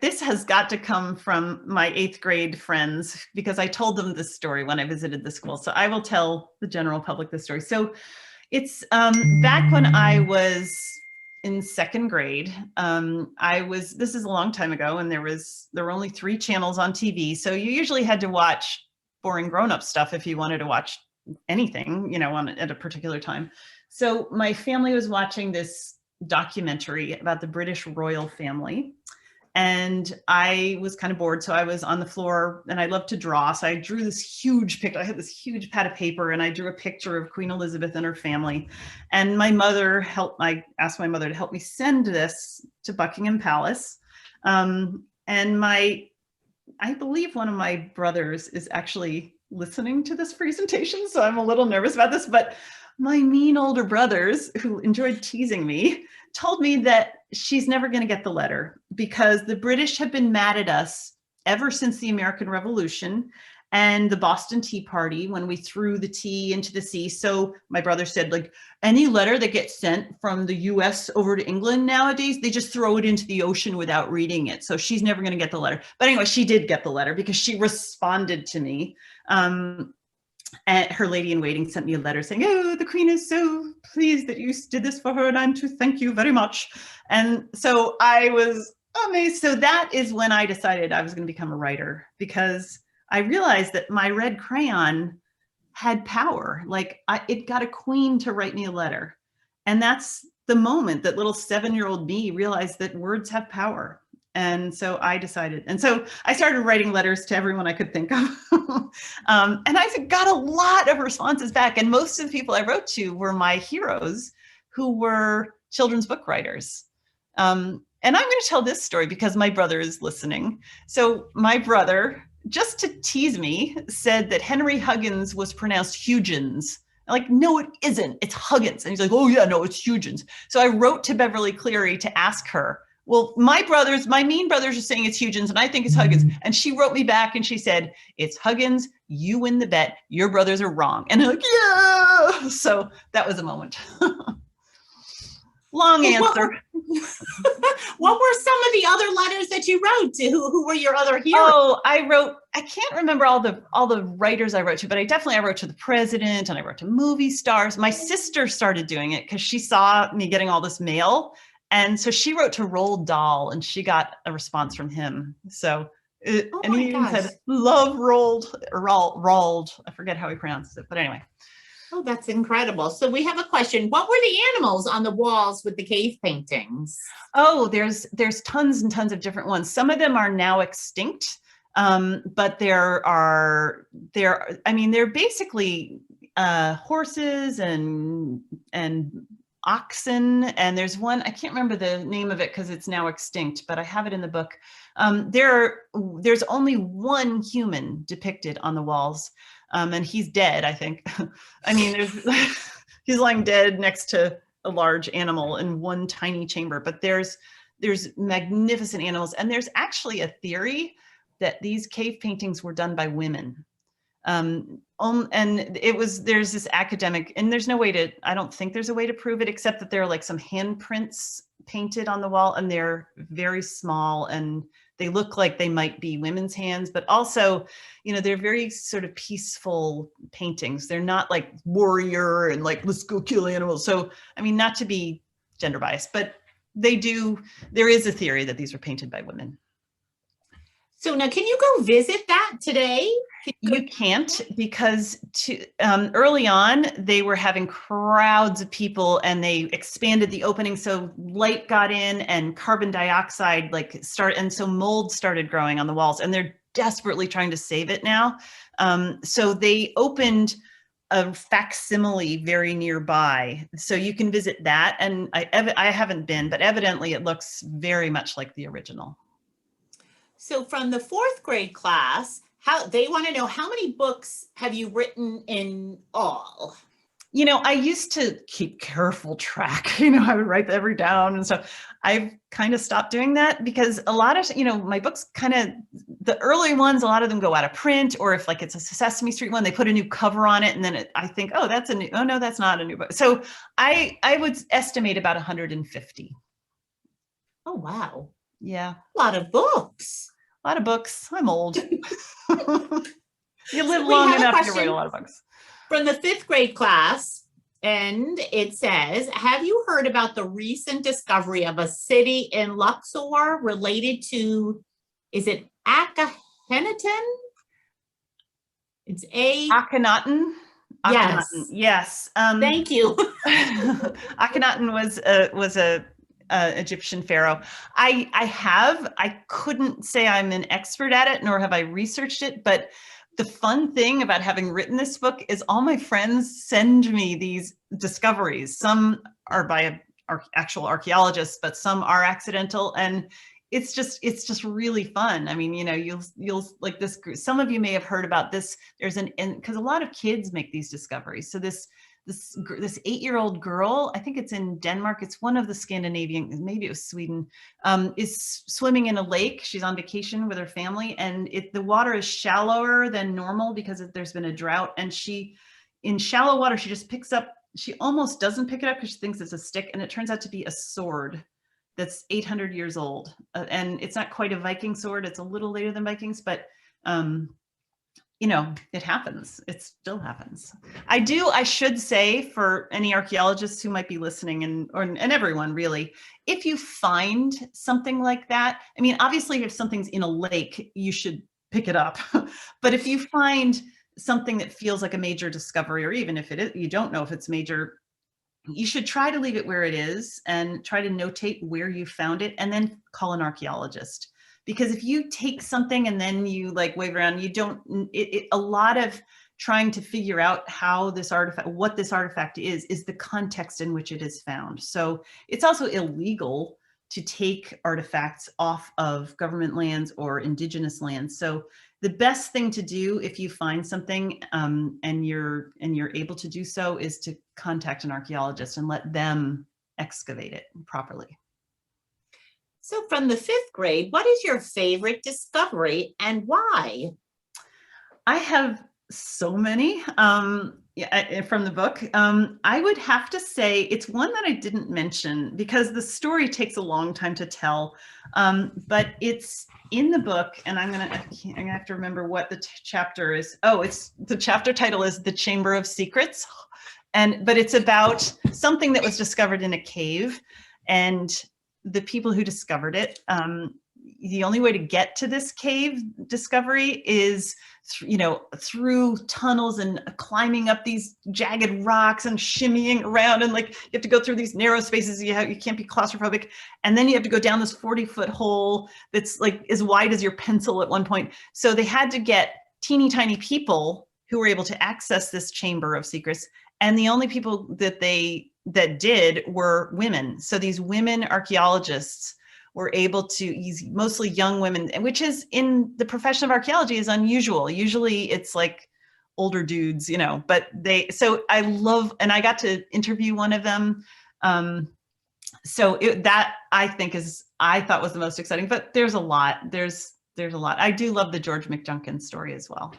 This has got to come from my 8th grade friends because I told them this story when I visited the school. So I will tell the general public this story. So it's back when I was in 2nd grade. This is a long time ago, and there were only 3 channels on TV. So you usually had to watch boring grown-up stuff if you wanted to watch anything, at a particular time. So my family was watching this documentary about the British royal family. And I was kind of bored. So I was on the floor, and I love to draw. So I drew this huge picture. I had this huge pad of paper, and I drew a picture of Queen Elizabeth and her family. And I asked my mother to help me send this to Buckingham Palace. And I believe one of my brothers is actually listening to this presentation. So I'm a little nervous about this, but my mean older brothers, who enjoyed teasing me, told me that she's never going to get the letter because the British have been mad at us ever since the American Revolution and the Boston Tea Party, when we threw the tea into the sea. So my brother said, like, any letter that gets sent from the US over to England nowadays, they just throw it into the ocean without reading it. So she's never going to get the letter. But anyway, she did get the letter because she responded to me. And her lady in waiting sent me a letter saying, oh, the Queen is so pleased that you did this for her, and I'm to thank you very much. And so I was amazed. So that is when I decided I was going to become a writer, because I realized that my red crayon had power. Like, it got a queen to write me a letter. And that's the moment that little 7-year-old me realized that words have power. And so I decided, and so I started writing letters to everyone I could think of. And I got a lot of responses back. And most of the people I wrote to were my heroes, who were children's book writers. And I'm going to tell this story because my brother is listening. So my brother, just to tease me, said that Henry Huggins was pronounced Huggins. I'm like, no, it isn't. It's Huggins. And he's like, oh yeah, no, it's Huggins. So I wrote to Beverly Cleary to ask her, well, my mean brothers are saying it's Huggins, and I think it's Huggins. And she wrote me back and she said, it's Huggins. You win the bet. Your brothers are wrong. And I'm like, yeah. So that was a moment. Long answer. What were some of the other letters that you wrote to? Who were your other heroes? Oh, I can't remember all the writers I wrote to, but I wrote to the president, and I wrote to movie stars. My sister started doing it because she saw me getting all this mail. And so she wrote to Roald Dahl, and she got a response from him. So, and he even said, love Roald. I forget how he pronounces it, but anyway. Oh, that's incredible. So we have a question. What were the animals on the walls with the cave paintings? Oh, there's tons and tons of different ones. Some of them are now extinct, but they're basically horses and oxen, and there's one, I can't remember the name of it because it's now extinct, but I have it in the book. There's only one human depicted on the walls, and he's dead, I think. I mean, he's lying dead next to a large animal in one tiny chamber, but there's magnificent animals, and there's actually a theory that these cave paintings were done by women. And there's this academic, and I don't think there's a way to prove it, except that there are like some handprints painted on the wall, and they're very small, and they look like they might be women's hands, but also, they're very sort of peaceful paintings. They're not like warrior and like, let's go kill animals. So, I mean, not to be gender biased, but there is a theory that these were painted by women. So now, can you go visit that today? You can't, because early on, they were having crowds of people, and they expanded the opening. So light got in and carbon dioxide and so mold started growing on the walls, and they're desperately trying to save it now. So they opened a facsimile very nearby. So you can visit that. And I haven't been, but evidently it looks very much like the original. So from the 4th grade class, they want to know, how many books have you written in all? I used to keep careful track. I would write every down and stuff. I've kind of stopped doing that because a lot of, my books the early ones, a lot of them go out of print, or if it's a Sesame Street one, they put a new cover on it, and then I think, oh, no, that's not a new book. So I would estimate about 150. Oh, wow. Yeah. A lot of books. A lot of books. I'm old. You live So we long have a enough, you write a question lot of books. from the 5th grade class, and it says, have you heard about the recent discovery of a city in Luxor related to, is it Akhenaten? It's Akhenaten. Akhenaten. yes. Yes. Thank you. Akhenaten was a Egyptian pharaoh. I couldn't say I'm an expert at it, nor have I researched it, but the fun thing about having written this book is all my friends send me these discoveries. Some are by actual archaeologists, but some are accidental, and it's just really fun. I mean, you know, you'll like this. Some of you may have heard about this. There's because a lot of kids make these discoveries. So this 8-year-old girl, I think it's in Denmark, it's one of the Scandinavian, maybe it was Sweden, is swimming in a lake. She's on vacation with her family, and the water is shallower than normal because there's been a drought. And in shallow water, she just picks up, she almost doesn't pick it up because she thinks it's a stick, and it turns out to be a sword that's 800 years old. And it's not quite a Viking sword. It's a little later than Vikings, but you know, it happens. It still happens. I should say, for any archaeologists who might be listening, and everyone really, if you find something like that, I mean, obviously if something's in a lake, you should pick it up. But if you find something that feels like a major discovery, or even if it is, you don't know if it's major, you should try to leave it where it is and try to notate where you found it, and then call an archaeologist. Because if you take something and then you like wave around, you don't, a lot of trying to figure out how this artifact, what this artifact is the context in which it is found. So it's also illegal to take artifacts off of government lands or indigenous lands. So the best thing to do if you find something and you're able to do so is to contact an archaeologist and let them excavate it properly. So from the 5th grade, what is your favorite discovery and why? I have so many from the book. I would have to say it's one that I didn't mention because the story takes a long time to tell, but it's in the book, and I'm gonna have to remember what the chapter is. Oh, the chapter title is "The Chamber of Secrets," but it's about something that was discovered in a cave, and the people who discovered it, the only way to get to this cave discovery is through tunnels and climbing up these jagged rocks and shimmying around, and like you have to go through these narrow spaces. You can't be claustrophobic, and then you have to go down this 40-foot hole that's like as wide as your pencil at one point. So they had to get teeny tiny people who were able to access this chamber of secrets, and the only people that did were women. So these women archaeologists were able to, mostly young women, which is in the profession of archaeology is unusual. Usually it's like older dudes, but so I love, and I got to interview one of them. So that I thought was the most exciting, but there's a lot. There's a lot. I do love the George McJunkin story as well.